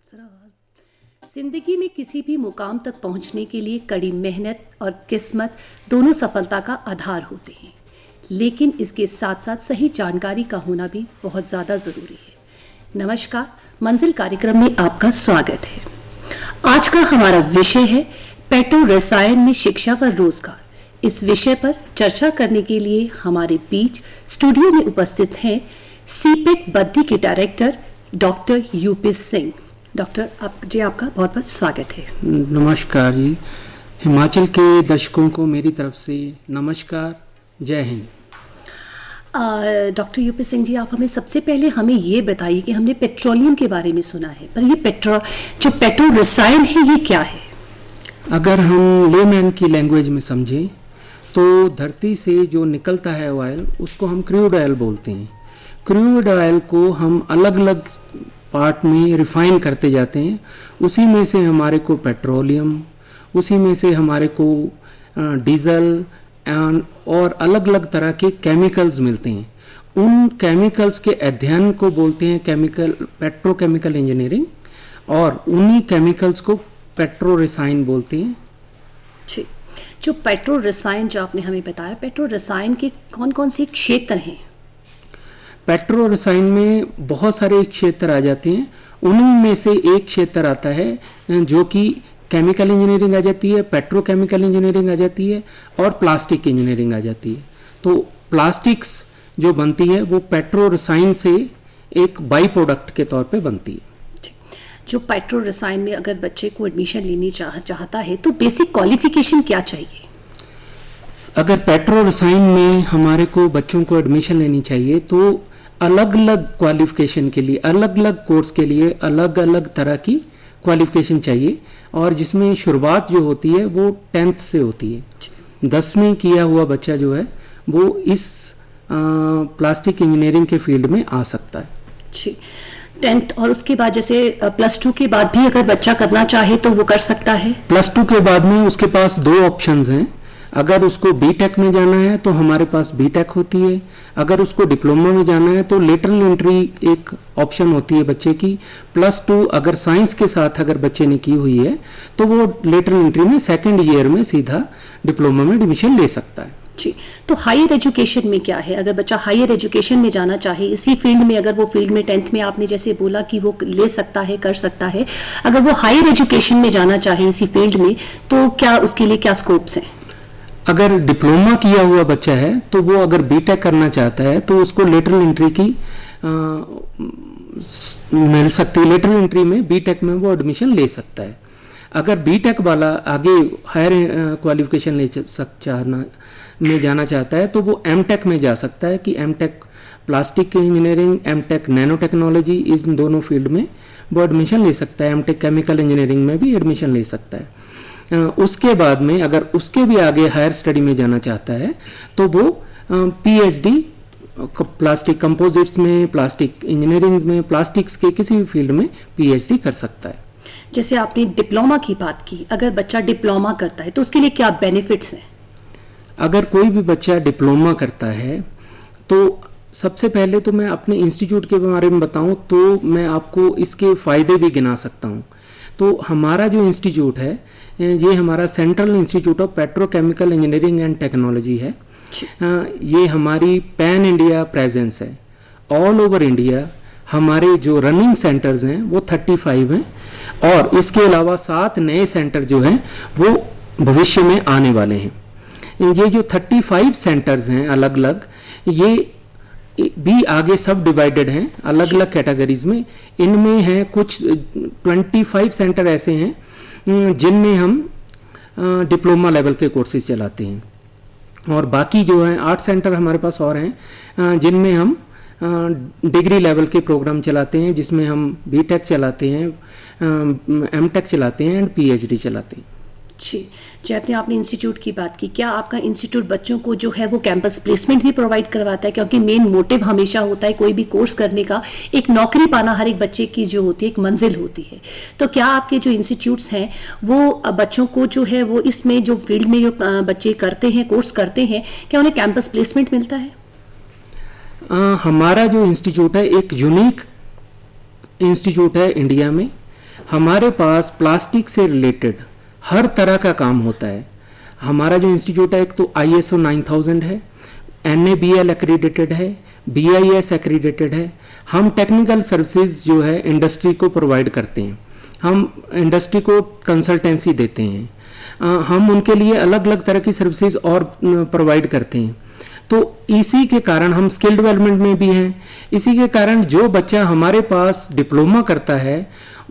जिंदगी में किसी भी मुकाम तक पहुंचने के लिए कड़ी मेहनत और किस्मत दोनों सफलता का आधार होते हैं, लेकिन इसके साथ साथ सही जानकारी का होना भी बहुत ज़्यादा ज़रूरी है। नमस्कार, मंजिल कार्यक्रम में आपका स्वागत है। आज का हमारा विषय है पेट्रो रसायन में शिक्षा व रोजगार। इस विषय पर चर्चा करने के लिए हमारे बीच स्टूडियो में उपस्थित हैं सीपेट बद्दी के director doctor UP Singh. Doctor आपका बहुत बहुत स्वागत है। नमस्कार जी, हिमाचल के दर्शकों को मेरी तरफ से नमस्कार, जय हिंद। डॉक्टर यूपी सिंह जी, आप सबसे पहले हमें ये बताइए कि हमने पेट्रोलियम के बारे में सुना है, पर ये पेट्रो रसायन है, ये क्या है? अगर हम लेमैन की लैंग्वेज में समझें तो धरती से जो निकलता है ऑयल, उसको हम क्रूड ऑयल बोलते हैं। क्रूड ऑयल को हम अलग अलग पार्ट में रिफाइन करते जाते हैं, उसी में से हमारे को पेट्रोलियम, उसी में से हमारे को डीजल और अलग अलग तरह के केमिकल्स मिलते हैं। उन केमिकल्स के अध्ययन को बोलते हैं पेट्रोकेमिकल इंजीनियरिंग, और उन्हीं केमिकल्स को पेट्रो रसायन बोलते हैं। जी, जो पेट्रो रसायन जो आपने हमें बताया, पेट्रो रसायन के कौन कौन से क्षेत्र हैं? पेट्रो रसायन में बहुत सारे क्षेत्र आ जाते हैं। उन्हीं में से एक क्षेत्र आता है जो कि केमिकल इंजीनियरिंग आ जाती है, पेट्रोकेमिकल इंजीनियरिंग आ जाती है, और प्लास्टिक इंजीनियरिंग आ जाती है। तो प्लास्टिक्स जो बनती है वो पेट्रो रसायन से एक बाई प्रोडक्ट के तौर पे बनती है। जो पेट्रो रसायन में अगर बच्चे को एडमिशन लेनी चाहता है तो बेसिक क्वालिफिकेशन क्या चाहिए? अगर पेट्रो रसायन में हमारे को बच्चों को एडमिशन लेनी चाहिए तो अलग अलग क्वालिफिकेशन के लिए, अलग अलग कोर्स के लिए अलग अलग तरह की क्वालिफिकेशन चाहिए, और जिसमें शुरुआत जो होती है वो 10th से होती है। 10वीं किया हुआ बच्चा जो है वो इस प्लास्टिक इंजीनियरिंग के फील्ड में आ सकता है। जी, 10th और उसके बाद जैसे +2 के बाद भी अगर बच्चा करना चाहे तो वो कर सकता है? +2 के बाद में उसके पास 2 ऑप्शंस हैं। अगर उसको बीटेक में जाना है तो हमारे पास बीटेक होती है। अगर उसको डिप्लोमा में जाना है तो लेटरल एंट्री एक ऑप्शन होती है बच्चे की। +2 अगर साइंस के साथ अगर बच्चे ने की हुई है तो वो लेटरल एंट्री में 2nd ईयर में सीधा डिप्लोमा में एडमिशन ले सकता है। जी, तो हायर एजुकेशन में क्या है? अगर बच्चा हायर एजुकेशन में जाना चाहे इसी फील्ड में, अगर वो फील्ड में 10th में आपने जैसे बोला कि वो ले सकता है, कर सकता है, अगर वो हायर एजुकेशन में जाना चाहे इसी फील्ड में तो क्या उसके लिए क्या स्कोप्स हैं? अगर डिप्लोमा किया हुआ बच्चा है तो वो अगर बीटेक करना चाहता है तो उसको लेटरल एंट्री की मिल सकती है। लेटरल एंट्री में बीटेक में वो एडमिशन ले सकता है। अगर बीटेक वाला आगे हायर क्वालिफिकेशन में जाना चाहता है तो वो एमटेक में जा सकता है कि MTech plastic engineering, MTech nano technology, इस दोनों फील्ड में वो एडमिशन ले सकता है। एमटेक केमिकल इंजीनियरिंग में भी एडमिशन ले सकता है। उसके बाद में अगर उसके भी आगे हायर स्टडी में जाना चाहता है तो वो पीएचडी प्लास्टिक कंपोजिट्स में, प्लास्टिक इंजीनियरिंग में, प्लास्टिक्स के किसी भी फील्ड में पीएचडी कर सकता है। जैसे आपने डिप्लोमा की बात की, अगर बच्चा डिप्लोमा करता है तो उसके लिए क्या बेनिफिट्स हैं? अगर कोई भी बच्चा डिप्लोमा करता है तो सबसे पहले तो मैं अपने इंस्टीट्यूट के बारे में बताऊं तो मैं आपको इसके फ़ायदे भी गिना सकता हूं। तो हमारा जो इंस्टीट्यूट है ये हमारा central institute of petrochemical engineering and technology है। ये हमारी पैन इंडिया प्रेजेंस है। ऑल ओवर इंडिया हमारे जो रनिंग सेंटर्स हैं वो 35 हैं, और इसके अलावा 7 नए सेंटर जो हैं वो भविष्य में आने वाले हैं। ये जो 35 सेंटर्स हैं अलग अलग, ये भी आगे सब डिवाइडेड हैं अलग अलग कैटेगरीज में। इनमें हैं कुछ 25 सेंटर ऐसे हैं जिनमें हम डिप्लोमा लेवल के कोर्सेज चलाते हैं, और बाकी जो हैं 8 सेंटर हमारे पास और हैं जिनमें हम डिग्री लेवल के प्रोग्राम चलाते हैं, जिसमें हम बीटेक चलाते हैं, एमटेक चलाते हैं एंड पीएचडी चलाते हैं। जी, आपने इंस्टीट्यूट की बात की, क्या आपका इंस्टीट्यूट बच्चों को जो है वो कैंपस प्लेसमेंट भी प्रोवाइड करवाता है? क्योंकि मेन मोटिव हमेशा होता है कोई भी कोर्स करने का, एक नौकरी पाना हर एक बच्चे की जो होती है एक मंजिल होती है। तो क्या आपके जो इंस्टीट्यूट्स हैं वो बच्चों को जो है वो इसमें जो फील्ड में जो बच्चे करते हैं, कोर्स करते हैं, क्या उन्हें कैंपस प्लेसमेंट मिलता है? हमारा जो इंस्टीट्यूट है एक यूनिक इंस्टीट्यूट है इंडिया में। हमारे पास प्लास्टिक से रिलेटेड हर तरह का काम होता है। हमारा जो इंस्टीट्यूट है, एक तो ISO 9000 है, NABL एक्रीडेटेड है, BIS एक्रीडेटेड है। हम टेक्निकल सर्विसेज जो है इंडस्ट्री को प्रोवाइड करते हैं, हम इंडस्ट्री को कंसल्टेंसी देते हैं, हम उनके लिए अलग अलग तरह की सर्विसेज और प्रोवाइड करते हैं। तो इसी के कारण हम स्किल डेवलपमेंट में भी हैं। इसी के कारण जो बच्चा हमारे पास डिप्लोमा करता है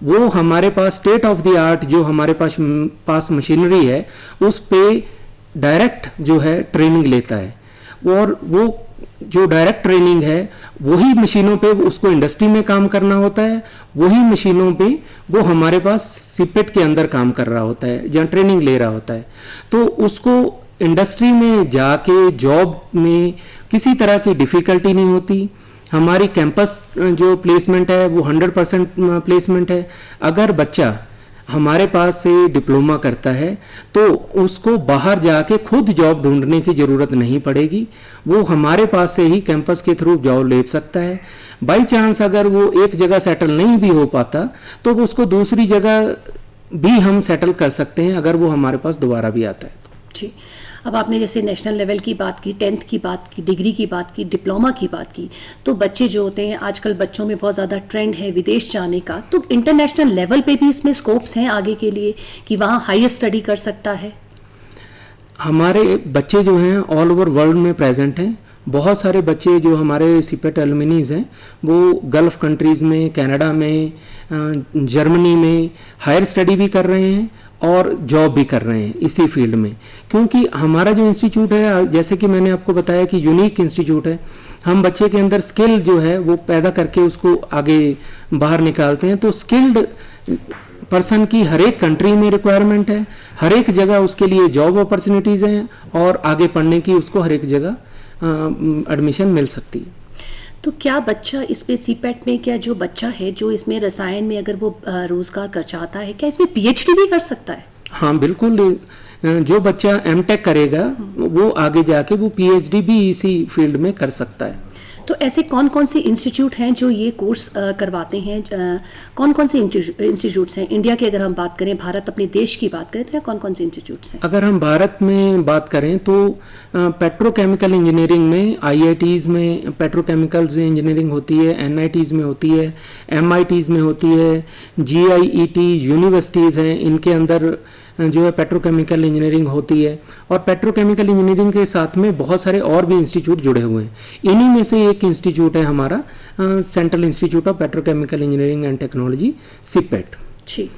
वो हमारे पास स्टेट ऑफ द आर्ट जो हमारे पास मशीनरी है उस पे डायरेक्ट जो है ट्रेनिंग लेता है, और वो जो डायरेक्ट ट्रेनिंग है वही मशीनों पे उसको इंडस्ट्री में काम करना होता है, वही मशीनों पे वो हमारे पास सीपेट के अंदर काम कर रहा होता है, जहाँ ट्रेनिंग ले रहा होता है। तो उसको इंडस्ट्री में जाके जॉब में किसी तरह की डिफ़िकल्टी नहीं होती। हमारी कैंपस जो प्लेसमेंट है वो 100% प्लेसमेंट है। अगर बच्चा हमारे पास से डिप्लोमा करता है तो उसको बाहर जाके खुद जॉब ढूंढने की ज़रूरत नहीं पड़ेगी, वो हमारे पास से ही कैंपस के थ्रू जॉब ले सकता है। बाई चांस अगर वो एक जगह सेटल नहीं भी हो पाता तो उसको दूसरी जगह भी हम सेटल कर सकते हैं अगर वो हमारे पास दोबारा भी आता है। जी, अब आपने जैसे नेशनल लेवल की बात की, 10th की बात की, डिग्री की बात की, डिप्लोमा की बात की, तो बच्चे जो होते हैं आजकल बच्चों में बहुत ज़्यादा ट्रेंड है विदेश जाने का, तो इंटरनेशनल लेवल पे भी इसमें स्कोप्स हैं आगे के लिए कि वहाँ हायर स्टडी कर सकता है? हमारे बच्चे जो हैं ऑल ओवर वर्ल्ड में प्रेजेंट हैं। बहुत सारे बच्चे जो हमारे सीपेट एलुमिनीज हैं वो गल्फ़ कंट्रीज़ में, कनाडा में, जर्मनी में हायर स्टडी भी कर रहे हैं और जॉब भी कर रहे हैं इसी फील्ड में। क्योंकि हमारा जो इंस्टीट्यूट है, जैसे कि मैंने आपको बताया कि यूनिक इंस्टीट्यूट है, हम बच्चे के अंदर स्किल जो है वो पैदा करके उसको आगे बाहर निकालते हैं। तो स्किल्ड पर्सन की हर एक कंट्री में रिक्वायरमेंट है, हर एक जगह उसके लिए जॉब अपॉर्चुनिटीज़ हैं और आगे पढ़ने की उसको हर एक जगह एडमिशन मिल सकती है। तो क्या बच्चा इस पे सीपेट में, क्या जो बच्चा है जो इसमें रसायन में अगर वो रोजगार कर चाहता है, क्या इसमें PhD भी कर सकता है? हाँ बिल्कुल, जो बच्चा MTech करेगा वो आगे जाके वो PhD भी इसी फील्ड में कर सकता है। तो ऐसे कौन कौन से इंस्टीट्यूट हैं जो ये कोर्स करवाते हैं? कौन कौन से इंस्टीट्यूट्स हैं इंडिया की? अगर हम बात करें, भारत अपने देश की बात करें, तो कौन कौन से इंस्टीट्यूट्स हैं? अगर हम भारत में बात करें तो पेट्रोकेमिकल इंजीनियरिंग में IITs में पेट्रोकेमिकल्स इंजीनियरिंग होती है, NITs में होती है, MITs में होती है, GIET यूनिवर्सिटीज़ हैं, इनके अंदर जो है पेट्रोकेमिकल इंजीनियरिंग होती है। और पेट्रोकेमिकल इंजीनियरिंग के साथ में बहुत सारे और भी इंस्टीट्यूट जुड़े हुए हैं। इन्हीं में से एक इंस्टीट्यूट है हमारा central institute of petrochemical engineering and technology, CIPET. जी,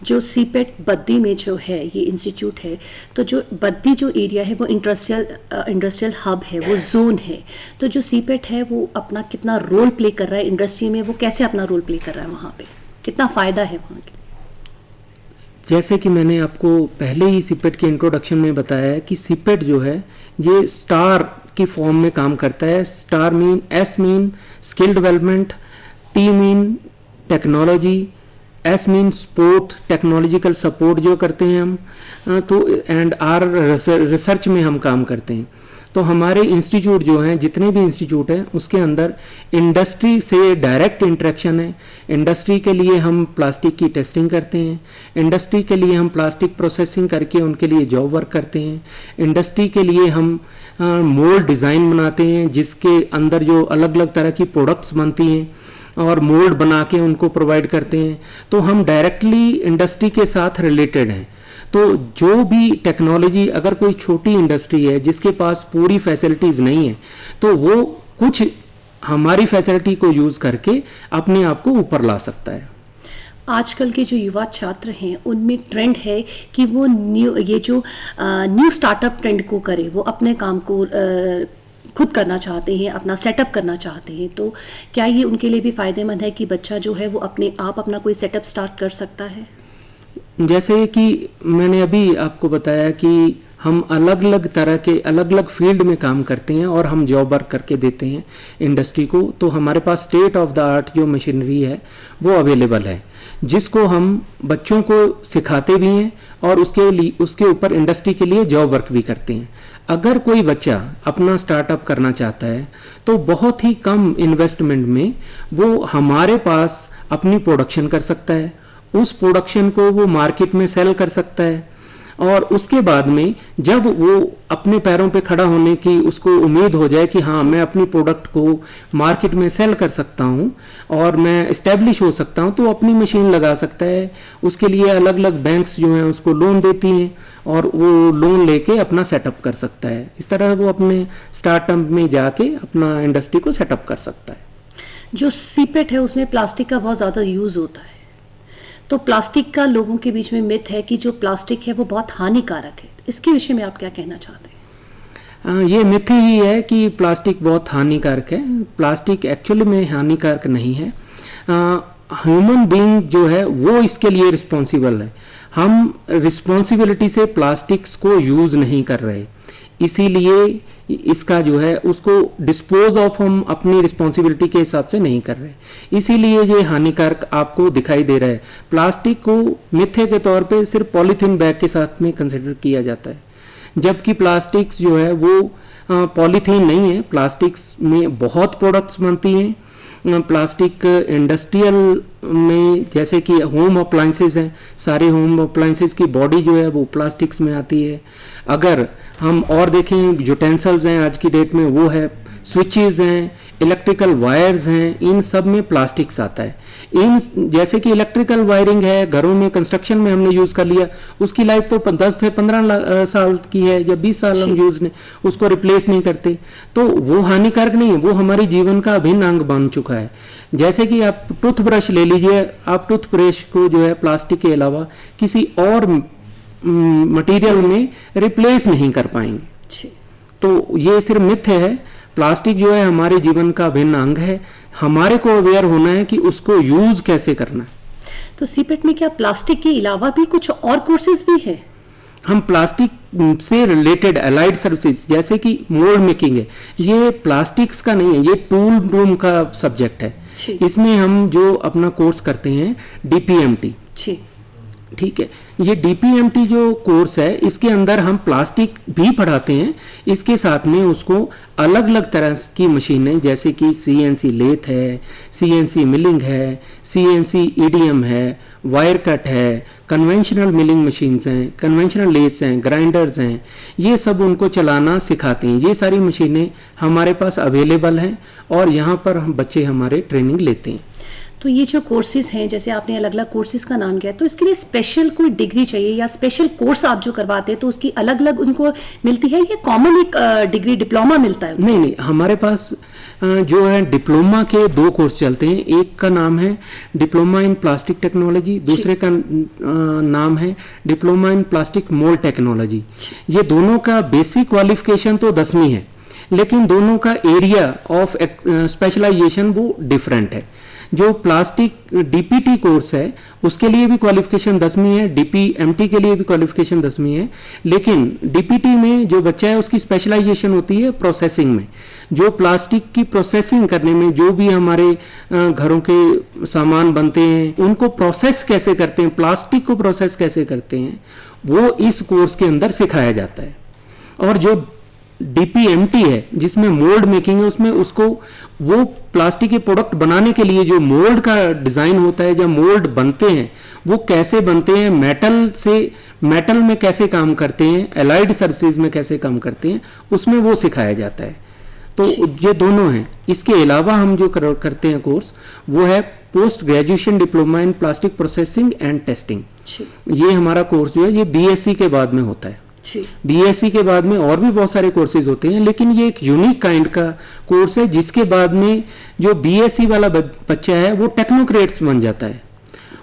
जो सीपेट बद्दी में जो है ये इंस्टीट्यूट है, तो जो बद्दी जो एरिया है वो इंडस्ट्रियल हब है, वो जोन है। तो जो सीपेट है वो अपना कितना रोल प्ले कर रहा है इंडस्ट्री में, वो कैसे अपना रोल प्ले कर रहा है वहाँ पे, कितना फ़ायदा है वहाँ के? जैसे कि मैंने आपको पहले ही सीपेट के इंट्रोडक्शन में बताया है कि सीपेट जो है ये स्टार की फॉर्म में काम करता है। Star mean, S mean skill development, T mean technology, S mean sport, technological support जो करते हैं हम, तो एंड R रिसर्च में हम काम करते हैं। तो हमारे इंस्टीट्यूट जो हैं, जितने भी इंस्टीट्यूट हैं उसके अंदर इंडस्ट्री से डायरेक्ट इंटरेक्शन है। इंडस्ट्री के लिए हम प्लास्टिक की टेस्टिंग करते हैं, इंडस्ट्री के लिए हम प्लास्टिक प्रोसेसिंग करके उनके लिए जॉब वर्क करते हैं, इंडस्ट्री के लिए हम मोल्ड डिज़ाइन बनाते हैं जिसके अंदर जो अलग अलग तरह की प्रोडक्ट्स बनती हैं और मोल्ड बना के उनको प्रोवाइड करते हैं। तो हम डायरेक्टली इंडस्ट्री के साथ रिलेटेड हैं। तो जो भी टेक्नोलॉजी, अगर कोई छोटी इंडस्ट्री है जिसके पास पूरी फैसिलिटीज़ नहीं है तो वो कुछ हमारी फैसिलिटी को यूज़ करके अपने आप को ऊपर ला सकता है। आजकल के जो युवा छात्र हैं उनमें ट्रेंड है कि वो न्यू स्टार्टअप ट्रेंड को करे, वो अपने काम को खुद करना चाहते हैं, अपना सेटअप करना चाहते हैं। तो क्या ये उनके लिए भी फ़ायदेमंद है कि बच्चा जो है वो अपने आप अपना कोई सेटअप स्टार्ट कर सकता है? जैसे कि मैंने अभी आपको बताया कि हम अलग अलग तरह के अलग अलग फील्ड में काम करते हैं और हम जॉब वर्क करके देते हैं इंडस्ट्री को। तो हमारे पास स्टेट ऑफ द आर्ट जो मशीनरी है वो अवेलेबल है, जिसको हम बच्चों को सिखाते भी हैं और उसके ऊपर इंडस्ट्री के लिए जॉब वर्क भी करते हैं। अगर कोई बच्चा अपना स्टार्टअप करना चाहता है तो बहुत ही कम इन्वेस्टमेंट में वो हमारे पास अपनी प्रोडक्शन कर सकता है उस प्रोडक्शन को वो मार्केट में सेल कर सकता है, और उसके बाद में जब वो अपने पैरों पे खड़ा होने की उसको उम्मीद हो जाए कि हाँ मैं अपनी प्रोडक्ट को मार्केट में सेल कर सकता हूँ और मैं इस्टेब्लिश हो सकता हूँ, तो अपनी मशीन लगा सकता है। उसके लिए अलग अलग बैंक्स जो हैं उसको लोन देती हैं और वो लोन लेके अपना सेटअप कर सकता है। इस तरह वो अपने स्टार्टअप में जाके अपना इंडस्ट्री को सेटअप कर सकता है। जो सीपेट है उसमें प्लास्टिक का बहुत ज़्यादा यूज़ होता है, तो प्लास्टिक का लोगों के बीच में मिथ है कि जो प्लास्टिक है वो बहुत हानिकारक है। इसके विषय में आप क्या कहना चाहते हैं? ये मिथ ही है कि प्लास्टिक बहुत हानिकारक है। प्लास्टिक एक्चुअली में हानिकारक नहीं है। ह्यूमन बीइंग जो है वो इसके लिए रिस्पॉन्सिबल है। हम रिस्पॉन्सिबिलिटी से प्लास्टिक्स को यूज़ नहीं कर रहे, इसीलिए इसका जो है उसको डिस्पोज ऑफ हम अपनी रिस्पॉन्सिबिलिटी के हिसाब से नहीं कर रहे, इसीलिए ये हानिकारक आपको दिखाई दे रहा है। प्लास्टिक को मिथ्या के तौर पे सिर्फ पॉलीथीन बैग के साथ में कंसिडर किया जाता है, जबकि प्लास्टिक्स जो है वो पॉलीथीन नहीं है। प्लास्टिक्स में बहुत प्रोडक्ट्स बनती हैं। प्लास्टिक इंडस्ट्रियल में जैसे कि होम अप्लाइंसेस हैं, सारे होम अप्लाइंसेस की बॉडी जो है वो प्लास्टिक्स में आती है। अगर हम और देखें यूटेंसिल्स हैं आज की डेट में, वो है स्विचेस हैं, इलेक्ट्रिकल वायर्स हैं, इन सब में प्लास्टिक्स आता है। इन जैसे कि इलेक्ट्रिकल वायरिंग है, घरों में कंस्ट्रक्शन में हमने यूज़ कर लिया, उसकी लाइफ तो 10 से 15 साल की है या 20 साल हम यूज़ ने उसको रिप्लेस नहीं करते, तो वो हानिकारक नहीं है, वो हमारे जीवन का अभिन्न अंग बन चुका है। जैसे कि आप टूथब्रश ले लीजिए, आप टूथब्रश को जो है प्लास्टिक के अलावा किसी और मटेरियल में रिप्लेस नहीं कर पाएंगे। तो ये सिर्फ मिथ है। प्लास्टिक जो है हमारे जीवन का अभिन्न अंग है, हमारे को अवेयर होना है कि उसको यूज कैसे करना है। तो सीपेट में क्या प्लास्टिक के अलावा भी कुछ और कोर्सेज भी है? हम प्लास्टिक से रिलेटेड अलाइड सर्विसेज जैसे कि मोल्ड मेकिंग है, ये प्लास्टिक्स का नहीं है, ये टूल रूम का सब्जेक्ट है। इसमें हम जो अपना कोर्स करते हैं DPMT, ठीक है, ये DPMT जो कोर्स है इसके अंदर हम प्लास्टिक भी पढ़ाते हैं, इसके साथ में उसको अलग अलग तरह की मशीनें जैसे कि CNC लेथ है, CNC मिलिंग है, CNC EDM है, वायर कट है, कन्वेंशनल मिलिंग मशीन्स हैं, कन्वेंशनल लेथ्स हैं, ग्राइंडर्स हैं, ये सब उनको चलाना सिखाते हैं। ये सारी मशीनें हमारे पास अवेलेबल हैं और यहाँ पर हम बच्चे हमारे ट्रेनिंग लेते हैं। तो ये जो कोर्सेज हैं, जैसे आपने अलग अलग कोर्सेज का नाम किया, तो इसके लिए स्पेशल कोई डिग्री चाहिए या स्पेशल कोर्स आप जो करवाते हैं तो उसकी अलग अलग उनको मिलती है या कॉमन एक डिग्री डिप्लोमा मिलता है? नहीं, हमारे पास जो है डिप्लोमा के 2 कोर्स चलते हैं। एक का नाम है डिप्लोमा इन प्लास्टिक टेक्नोलॉजी, दूसरे का नाम है diploma in plastic mould technology. ये दोनों का बेसिक क्वालिफिकेशन तो 10वीं है, लेकिन दोनों का एरिया ऑफ स्पेशलाइजेशन वो डिफरेंट है। जो प्लास्टिक DPT कोर्स है उसके लिए भी क्वालिफिकेशन 10वीं है, DPMT के लिए भी क्वालिफिकेशन 10वीं है, लेकिन DPT में जो बच्चा है उसकी स्पेशलाइजेशन होती है प्रोसेसिंग में। जो प्लास्टिक की प्रोसेसिंग करने में, जो भी हमारे घरों के सामान बनते हैं उनको प्रोसेस कैसे करते हैं, प्लास्टिक को प्रोसेस कैसे करते हैं, वो इस कोर्स के अंदर सिखाया जाता है। और जो DPMT है जिसमें मोल्ड मेकिंग है, उसमें उसको वो प्लास्टिक के प्रोडक्ट बनाने के लिए जो मोल्ड का डिज़ाइन होता है, जब मोल्ड बनते हैं वो कैसे बनते हैं, मेटल में कैसे काम करते हैं, एलाइड सर्विसेज में कैसे काम करते हैं, उसमें वो सिखाया जाता है। तो ये दोनों हैं। इसके अलावा हम जो करते हैं कोर्स वो है post graduation diploma in plastic processing and testing. ये हमारा कोर्स जो है ये BSc के बाद में होता है। BSc के बाद में और भी बहुत सारे कोर्सेज होते हैं, लेकिन ये एक यूनिक काइंड का कोर्स है जिसके बाद में जो BSc वाला बच्चा है वो टेक्नोक्रेट्स बन जाता है।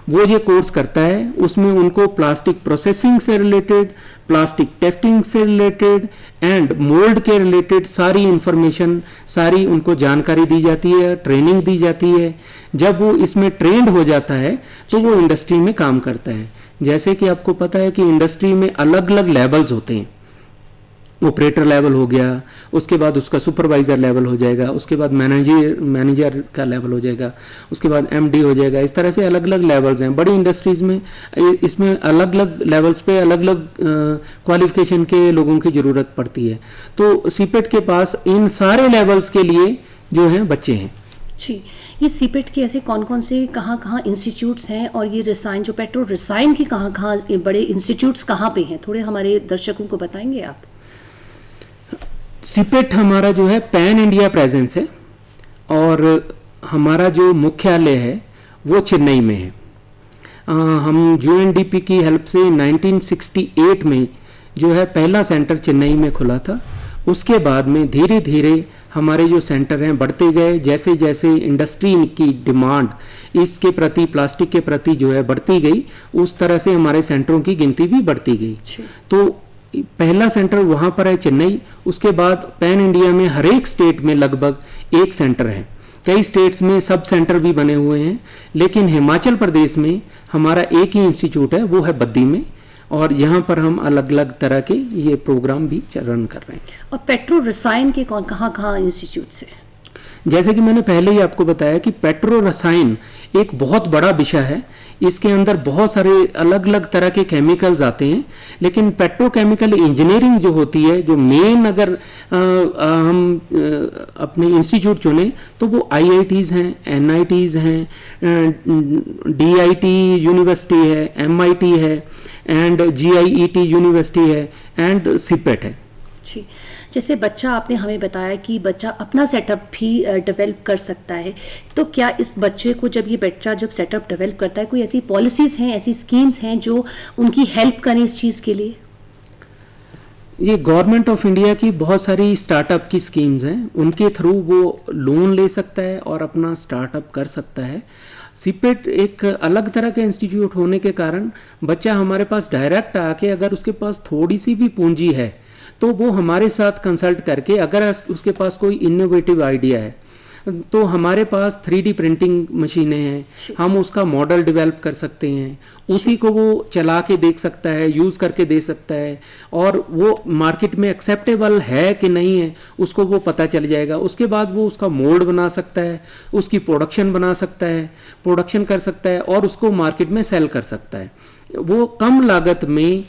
वो ये कोर्स करता है, उसमें उनको प्लास्टिक प्रोसेसिंग से रिलेटेड, प्लास्टिक टेस्टिंग से रिलेटेड एंड मोल्ड के रिलेटेड सारी इंफॉर्मेशन, सारी उनको जानकारी दी जाती है, ट्रेनिंग दी जाती है। जब वो इसमें ट्रेंड हो जाता है तो वो इंडस्ट्री में काम करता है। जैसे कि आपको पता है कि इंडस्ट्री में अलग अलग लेवल्स होते हैं, ऑपरेटर लेवल हो गया, उसके बाद उसका सुपरवाइजर लेवल हो जाएगा, उसके बाद मैनेजर का लेवल हो जाएगा, उसके बाद MD हो जाएगा। इस तरह से अलग अलग लेवल्स हैं बड़ी इंडस्ट्रीज में। इसमें अलग अलग लेवल्स पे अलग अलग क्वालिफिकेशन के लोगों की ज़रूरत पड़ती है। तो सीपेट के पास इन सारे लेवल्स के लिए जो हैं बच्चे हैं। जी, ये सीपेट के ऐसे कौन कौन से कहाँ इंस्टीट्यूट्स हैं, और ये रसायन जो पेट्रो रसायन की कहाँ बड़े इंस्टीट्यूट्स कहाँ पे हैं, थोड़े हमारे दर्शकों को बताएंगे आप? सीपेट हमारा जो है पैन इंडिया प्रेजेंस है, और हमारा जो मुख्यालय है वो चेन्नई में है। हम यूएनडीपी की हेल्प से 1968 में जो है पहला सेंटर चेन्नई में खुला था। उसके बाद में धीरे धीरे हमारे जो सेंटर हैं बढ़ते गए, जैसे जैसे इंडस्ट्री की डिमांड इसके प्रति, प्लास्टिक के प्रति जो है बढ़ती गई, उस तरह से हमारे सेंटरों की गिनती भी बढ़ती गई। तो पहला सेंटर वहाँ पर है चेन्नई। उसके बाद पैन इंडिया में हर एक स्टेट में लगभग एक सेंटर है, कई स्टेट्स में सब सेंटर भी बने हुए हैं, लेकिन हिमाचल प्रदेश में हमारा एक ही इंस्टीट्यूट है, वो है बद्दी में, और यहाँ पर हम अलग अलग तरह के ये प्रोग्राम भी रन कर रहे हैं। और पेट्रो रसायन के कहाँ इंस्टीट्यूट्स है? जैसे कि मैंने पहले ही आपको बताया कि पेट्रो रसायन एक बहुत बड़ा विषय है। इसके अंदर बहुत सारे अलग अलग तरह के केमिकल्स आते हैं, लेकिन पेट्रोकेमिकल इंजीनियरिंग जो होती है, जो मेन अगर हम अपने इंस्टीट्यूट चुने तो वो IITs हैं, NITs हैं, DIT यूनिवर्सिटी है, MIT है, एंड GIET यूनिवर्सिटी है, एंड सीपेट है। जी, जैसे बच्चा, आपने हमें बताया कि बच्चा अपना सेटअप भी डेवलप कर सकता है, तो क्या इस बच्चे को जब सेटअप डेवलप करता है, कोई ऐसी पॉलिसीज हैं, ऐसी स्कीम्स हैं जो उनकी हेल्प करें इस चीज़ के लिए? ये गवर्नमेंट ऑफ इंडिया की बहुत सारी स्टार्टअप की स्कीम्स हैं, उनके थ्रू वो लोन ले सकता है और अपना स्टार्टअप कर सकता है। सीपेट एक अलग तरह के इंस्टीट्यूट होने के कारण बच्चा हमारे पास डायरेक्ट आके, अगर उसके पास थोड़ी सी भी पूंजी है तो वो हमारे साथ कंसल्ट करके, अगर उसके पास कोई इनोवेटिव आइडिया है तो हमारे पास 3D प्रिंटिंग मशीनें हैं, हम उसका मॉडल डेवलप कर सकते हैं, उसी को वो चला के देख सकता है, यूज़ करके दे सकता है, और वो मार्केट में एक्सेप्टेबल है कि नहीं है उसको वो पता चल जाएगा। उसके बाद वो उसका मोल्ड बना सकता है, उसकी प्रोडक्शन बना सकता है, प्रोडक्शन कर सकता है, और उसको मार्केट में सेल कर सकता है। वो कम लागत में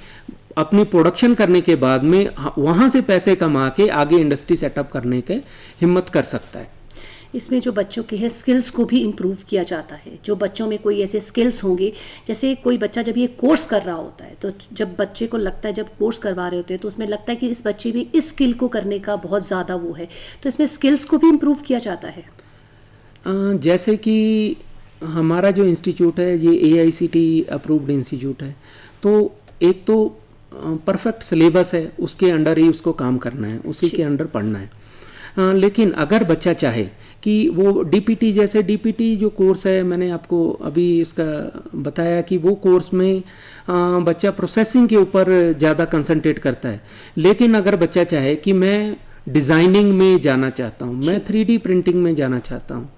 अपनी प्रोडक्शन करने के बाद में वहाँ से पैसे कमा के आगे इंडस्ट्री सेटअप करने के हिम्मत कर सकता है। इसमें जो बच्चों के है स्किल्स को भी इम्प्रूव किया जाता है। जो बच्चों में कोई ऐसे स्किल्स होंगे, जैसे कोई बच्चा जब ये कोर्स कर रहा होता है, तो जब बच्चे को लगता है, जब कोर्स करवा रहे होते हैं तो उसमें लगता है कि इस बच्चे में इस स्किल को करने का बहुत ज़्यादा वो है, तो इसमें स्किल्स को भी इम्प्रूव किया जाता है। जैसे कि हमारा जो इंस्टीट्यूट है ये AICTE अप्रूव्ड इंस्टीट्यूट है, तो एक तो परफेक्ट सिलेबस है, उसके अंडर ही उसको काम करना है, उसी के अंडर पढ़ना है। लेकिन अगर बच्चा चाहे कि वो DPT, जैसे DPT जो कोर्स है, मैंने आपको अभी इसका बताया कि वो कोर्स में बच्चा प्रोसेसिंग के ऊपर ज़्यादा कंसंट्रेट करता है, लेकिन अगर बच्चा चाहे कि मैं डिज़ाइनिंग में जाना चाहता हूँ, मैं 3D प्रिंटिंग में जाना चाहता हूँ,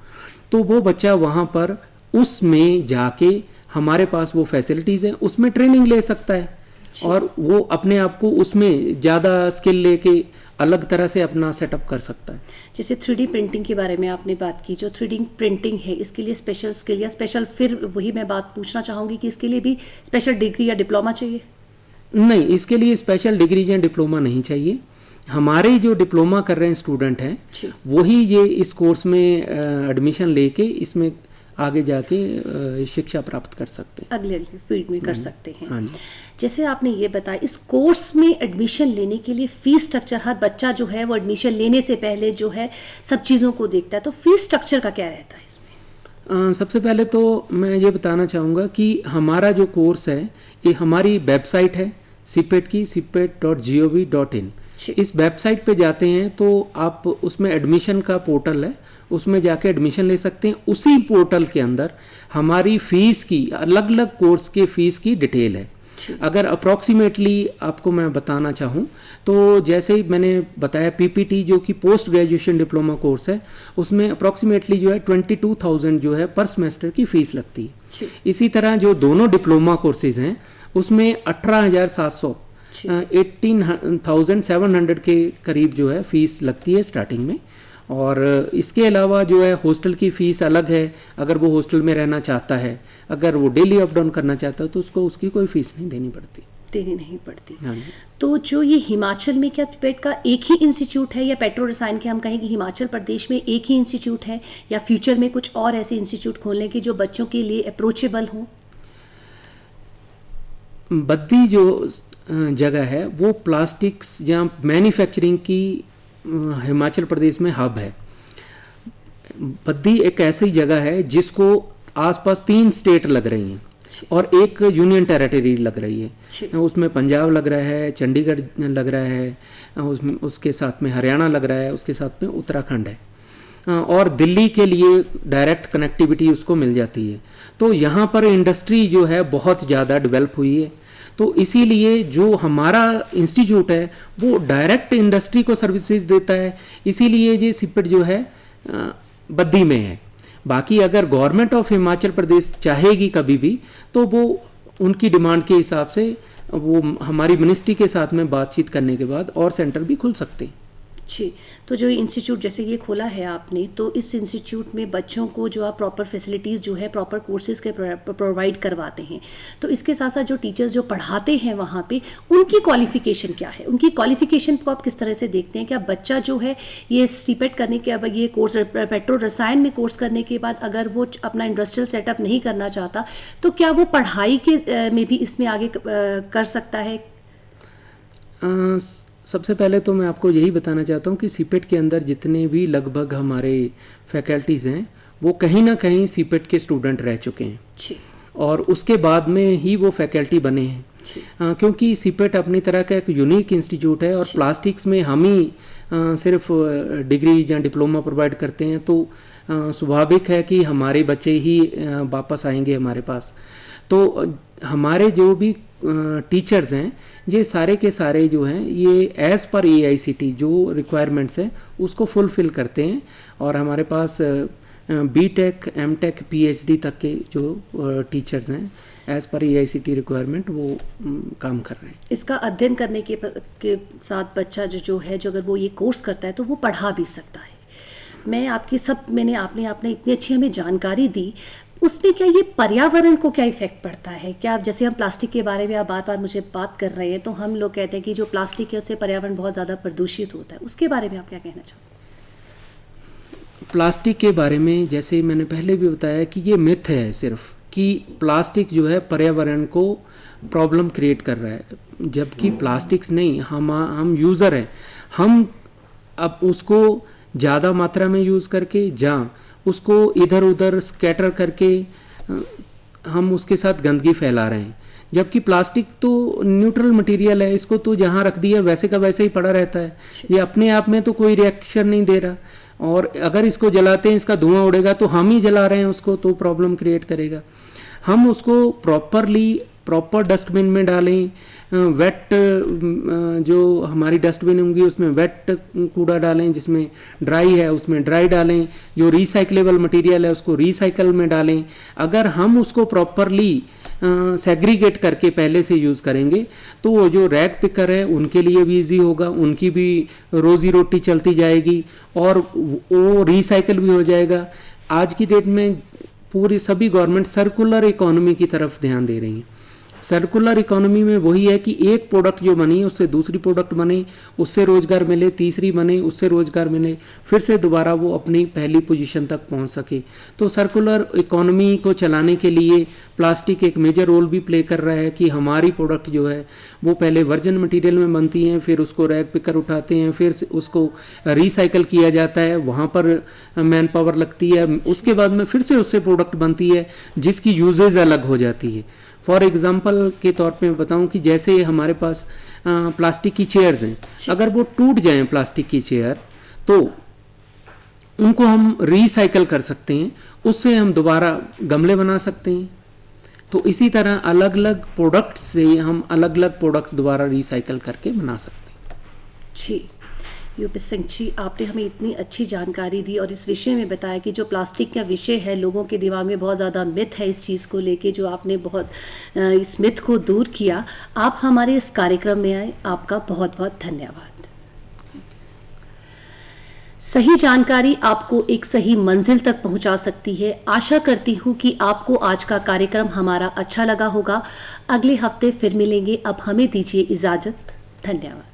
तो वो बच्चा वहाँ पर उसमें जाके, हमारे पास वो फैसिलिटीज़ हैं, उसमें ट्रेनिंग ले सकता है, और वो अपने आप को उसमें ज़्यादा स्किल लेके अलग तरह से अपना सेटअप कर सकता है। जैसे 3D प्रिंटिंग के बारे में आपने बात की, जो 3D प्रिंटिंग है, इसके लिए स्पेशल स्किल या स्पेशल, फिर वही मैं बात पूछना चाहूँगी कि इसके लिए भी स्पेशल डिग्री या डिप्लोमा चाहिए? नहीं, इसके लिए स्पेशल डिग्री या डिप्लोमा नहीं चाहिए। हमारे जो डिप्लोमा कर रहे हैं स्टूडेंट हैं, वही ये इस कोर्स में एडमिशन लेके इसमें आगे जाके शिक्षा प्राप्त कर सकते हैं, अगले फील्ड में कर सकते हैं। हाँ जी। जैसे आपने ये बताया, इस कोर्स में एडमिशन लेने के लिए फीस स्ट्रक्चर, हर बच्चा जो है वो एडमिशन लेने से पहले जो है सब चीज़ों को देखता है, तो फीस स्ट्रक्चर का क्या रहता है इसमें? सबसे पहले तो मैं ये बताना चाहूँगा कि हमारा जो कोर्स है ये हमारी वेबसाइट है सीपेट की, cpet.gov.in। इस वेबसाइट पे जाते हैं तो आप उसमें एडमिशन का पोर्टल है, उसमें जाके एडमिशन ले सकते हैं। उसी पोर्टल के अंदर हमारी फ़ीस की, अलग अलग कोर्स के फ़ीस की डिटेल है। अगर अप्रॉक्सीमेटली आपको मैं बताना चाहूँ तो जैसे ही मैंने बताया, PPT जो कि पोस्ट ग्रेजुएशन डिप्लोमा कोर्स है, उसमें अप्रॉक्सीमेटली जो है 22,000 जो है पर सेमेस्टर की फ़ीस लगती है। इसी तरह जो दोनों डिप्लोमा कोर्सेज हैं उसमें 18,700 18,700 के करीब जो है फ़ीस लगती है स्टार्टिंग में। और इसके अलावा जो है हॉस्टल की फ़ीस अलग है, अगर वो हॉस्टल में रहना चाहता है, अगर वो डेली अप डाउन करना चाहता है तो उसको उसकी कोई फ़ीस नहीं देनी पड़ती। देनी नहीं पड़ती। हाँ जी। तो जो ये हिमाचल में क्या पेट का एक ही इंस्टीट्यूट है, या पेट्रो रसायन के हम कहें कि हिमाचल प्रदेश में एक ही इंस्टीट्यूट है, या फ्यूचर में कुछ और ऐसे इंस्टीट्यूट खोलने की जो बच्चों के लिए अप्रोचेबल हो? बद्दी जो जगह है वो प्लास्टिक्स या मैन्युफैक्चरिंग की हिमाचल प्रदेश में हब है। बद्दी एक ऐसी जगह है जिसको आसपास 3 स्टेट लग रही हैं और एक यूनियन टेरिटरी लग रही है। उसमें पंजाब लग रहा है, चंडीगढ़ लग रहा है, उसके साथ में हरियाणा लग रहा है, उसके साथ में उत्तराखंड है, और दिल्ली के लिए डायरेक्ट कनेक्टिविटी उसको मिल जाती है। तो यहाँ पर इंडस्ट्री जो है बहुत ज़्यादा डेवलप हुई है। तो इसीलिए जो हमारा इंस्टीट्यूट है वो डायरेक्ट इंडस्ट्री को सर्विसेज देता है, इसीलिए ये सिपेट जो है बद्दी में है। बाकी अगर गवर्नमेंट ऑफ हिमाचल प्रदेश चाहेगी कभी भी तो वो उनकी डिमांड के हिसाब से वो हमारी मिनिस्ट्री के साथ में बातचीत करने के बाद और सेंटर भी खुल सकते हैं। जी, तो जो इंस्टीट्यूट जैसे ये खोला है आपने, तो इस इंस्टीट्यूट में बच्चों को जो आप प्रॉपर फैसिलिटीज़ जो है प्रॉपर कोर्सेज के प्रोवाइड करवाते हैं, तो इसके साथ साथ जो टीचर्स जो पढ़ाते हैं वहाँ पे उनकी क्वालिफिकेशन क्या है? उनकी क्वालिफिकेशन को आप किस तरह से देखते हैं? क्या बच्चा जो है ये सीपेट करने के बाद, ये कोर्स पेट्रो रसायन में कोर्स करने के बाद अगर वो अपना इंडस्ट्रियल सेटअप नहीं करना चाहता तो क्या वो पढ़ाई के में भी इसमें आगे कर सकता है? सबसे पहले तो मैं आपको यही बताना चाहता हूँ कि सीपेट के अंदर जितने भी लगभग हमारे फैकल्टीज़ हैं वो कहीं ना कहीं सीपेट के स्टूडेंट रह चुके हैं जी। और उसके बाद में ही वो फैकल्टी बने हैं, क्योंकि सीपेट अपनी तरह का एक यूनिक इंस्टीट्यूट है और प्लास्टिक्स में हम ही सिर्फ डिग्री या डिप्लोमा प्रोवाइड करते हैं। तो स्वाभाविक है कि हमारे बच्चे ही वापस आएंगे हमारे पास। तो हमारे जो भी टीचर्स हैं ये सारे के सारे जो हैं ये एज़ पर AICT जो रिक्वायरमेंट्स हैं उसको फुलफ़िल करते हैं और हमारे पास BTech, MTech, PhD तक के जो टीचर्स हैं एज़ पर AICT रिक्वायरमेंट वो काम कर रहे हैं। इसका अध्ययन करने के साथ बच्चा जो है जो अगर वो ये कोर्स करता है तो वो पढ़ा भी सकता है। मैं आपकी आपने इतनी अच्छी हमें जानकारी दी, उसमें क्या ये पर्यावरण को क्या इफेक्ट पड़ता है? क्या आप जैसे हम प्लास्टिक के बारे में आप बार बार मुझे बात कर रहे हैं, तो हम लोग कहते हैं कि जो प्लास्टिक है उससे पर्यावरण बहुत ज़्यादा प्रदूषित होता है, उसके बारे में आप क्या कहना चाहते हैं? प्लास्टिक के बारे में जैसे मैंने पहले भी बताया कि ये मिथ है सिर्फ कि प्लास्टिक जो है पर्यावरण को प्रॉब्लम क्रिएट कर रहा है, जबकि प्लास्टिक्स नहीं, हम यूज़र हैं। हम अब उसको ज़्यादा मात्रा में यूज़ करके उसको इधर उधर स्कैटर करके हम उसके साथ गंदगी फैला रहे हैं, जबकि प्लास्टिक तो न्यूट्रल मटेरियल है, इसको तो जहाँ रख दिया वैसे का वैसे ही पड़ा रहता है, ये अपने आप में तो कोई रिएक्शन नहीं दे रहा। और अगर इसको जलाते हैं इसका धुआं उड़ेगा तो हम ही जला रहे हैं उसको, तो प्रॉब्लम क्रिएट करेगा। हम उसको प्रॉपर डस्टबिन में डालें, वेट जो हमारी डस्टबिन होंगी उसमें वेट कूड़ा डालें, जिसमें ड्राई है उसमें ड्राई डालें, जो रिसाइकलेबल मटेरियल है उसको रिसाइकल में डालें। अगर हम उसको प्रॉपरली सेग्रीगेट करके पहले से यूज़ करेंगे तो वो जो रैग पिकर है उनके लिए भी इजी होगा, उनकी भी रोज़ी रोटी चलती जाएगी और वो रिसाइकल भी हो जाएगा। आज की डेट में पूरी सभी गवर्नमेंट सर्कुलर इकोनॉमी की तरफ ध्यान दे रही हैं। सर्कुलर इकोनॉमी में वही है कि एक प्रोडक्ट जो बनी उससे दूसरी प्रोडक्ट बने, उससे रोजगार मिले, तीसरी बने उससे रोजगार मिले, फिर से दोबारा वो अपनी पहली पोजीशन तक पहुंच सके। तो सर्कुलर इकोनॉमी को चलाने के लिए प्लास्टिक एक मेजर रोल भी प्ले कर रहा है कि हमारी प्रोडक्ट जो है वो पहले वर्जन मटेरियल में बनती हैं, फिर उसको रैग पिकर उठाते हैं, फिर उसको रिसाइकल किया जाता है, वहाँ पर मैन पावर लगती है, उसके बाद में फिर से उससे प्रोडक्ट बनती है जिसकी यूजेज अलग हो जाती है। फॉर एग्जाम्पल के तौर पे मैं बताऊं कि जैसे हमारे पास प्लास्टिक की चेयर्स हैं, अगर वो टूट जाएं प्लास्टिक की चेयर तो उनको हम रिसाइकल कर सकते हैं, उससे हम दोबारा गमले बना सकते हैं। तो इसी तरह अलग अलग प्रोडक्ट्स से हम अलग अलग प्रोडक्ट्स दोबारा रिसाइकल करके बना सकते हैं। जी, यूपी सिंह जी, आपने हमें इतनी अच्छी जानकारी दी और इस विषय में बताया कि जो प्लास्टिक का विषय है लोगों के दिमाग में बहुत ज़्यादा मिथ है इस चीज़ को लेके, जो आपने बहुत इस मिथ को दूर किया। आप हमारे इस कार्यक्रम में आए, आपका बहुत बहुत धन्यवाद। सही जानकारी आपको एक सही मंजिल तक पहुंचा सकती है। आशा करती हूं कि आपको आज का कार्यक्रम हमारा अच्छा लगा होगा। अगले हफ्ते फिर मिलेंगे। अब हमें दीजिए इजाजत। धन्यवाद।